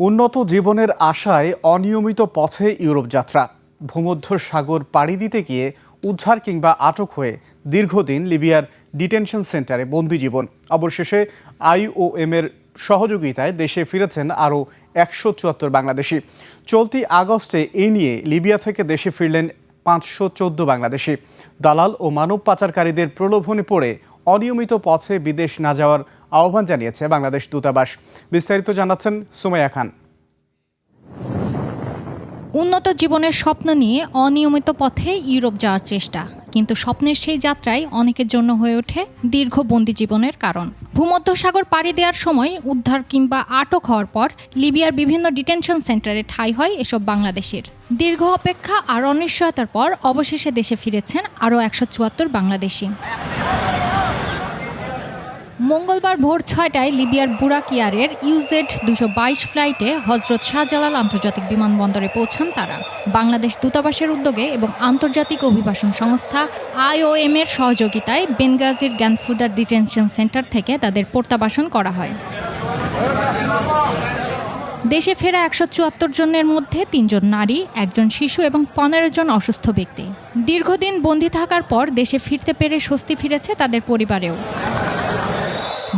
উন্নত জীবনের আশায় অনিয়মিত পথে ইউরোপ যাত্রা। ভূমধ্য সাগর পাড়ি দিতে গিয়ে উদ্ধার কিংবা আটক হয়ে দীর্ঘদিন লিবিয়ার ডিটেনশন সেন্টারে বন্দি জীবন। অবশেষে IOM এর সহযোগিতায় দেশে ফিরেছেন আরও 174 বাংলাদেশি। চলতি আগস্টে এই নিয়ে লিবিয়া থেকে দেশে ফিরলেন 514 বাংলাদেশি। দালাল ও মানব পাচারকারীদের প্রলোভনে পড়ে অনিয়মিত পথে বিদেশ না যাওয়ার আহ্বান জানিয়েছে বাংলাদেশ দূতাবাস। বিস্তারিত জানাচ্ছেন সুমাইয়া খান। উন্নত জীবনের স্বপ্ন নিয়ে অনিয়মিত পথে ইউরোপ যাওয়ার চেষ্টা, কিন্তু স্বপ্নের সেই যাত্রায় অনেকের জন্য হয়ে ওঠে দীর্ঘ বন্দি জীবনের কারণ। ভূমধ্যসাগর পাড়ি দেওয়ার সময় উদ্ধার কিংবা আটক হওয়ার পর লিবিয়ার বিভিন্ন ডিটেনশন সেন্টারে ঠাঁই হয় এসব বাংলাদেশের। দীর্ঘ অপেক্ষা আর অনিশ্চয়তার পর অবশেষে দেশে ফিরেছেন আরও 174 বাংলাদেশি। মঙ্গলবার ভোর 6টায় লিবিয়ার বুরাকিয়ারের UZ-222 ফ্লাইটে হজরত শাহজালাল আন্তর্জাতিক বিমানবন্দরে পৌঁছান তারা। বাংলাদেশ দূতাবাসের উদ্যোগে এবং আন্তর্জাতিক অভিবাসন সংস্থা IOM এর সহযোগিতায় বেনগাজির গ্যানফুডার ডিটেনশন সেন্টার থেকে তাদের প্রত্যাবাসন করা হয়। দেশে ফেরা 174 জনের মধ্যে 3 জন নারী, 1 জন শিশু এবং 15 জন অসুস্থ ব্যক্তি। দীর্ঘদিন বন্দী থাকার পর দেশে ফিরতে পেরে স্বস্তি ফিরেছে তাদের পরিবারেও।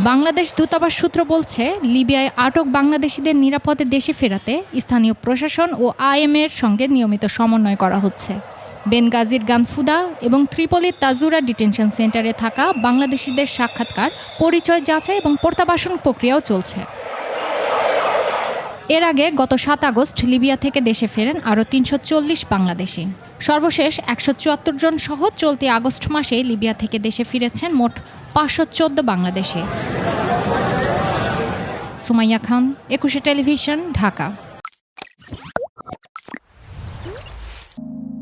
বাংলাদেশ দূতাবাস সূত্র বলছে, লিবিয়ায় আটক বাংলাদেশিদের নিরাপদে দেশে ফেরাতে স্থানীয় প্রশাসন ও IOM এর সঙ্গে নিয়মিত সমন্বয় করা হচ্ছে। বেনগাজির গানফুদা এবং ত্রিপলির তাজুরা ডিটেনশন সেন্টারে থাকা বাংলাদেশিদের সাক্ষাৎকার, পরিচয় যাচাই এবং প্রত্যাবাসন প্রক্রিয়াও চলছে। এর আগে গত 7 আগস্ট লিবিয়া থেকে দেশে ফেরেন আরও 340 বাংলাদেশি। সর্বশেষ 174 জন সহ চলতি আগস্ট মাসে লিবিয়া থেকে দেশে ফিরেছেন মোট 514 বাংলাদেশি। সুমাইয়া খান, 21 টেলিভিশন, ঢাকা।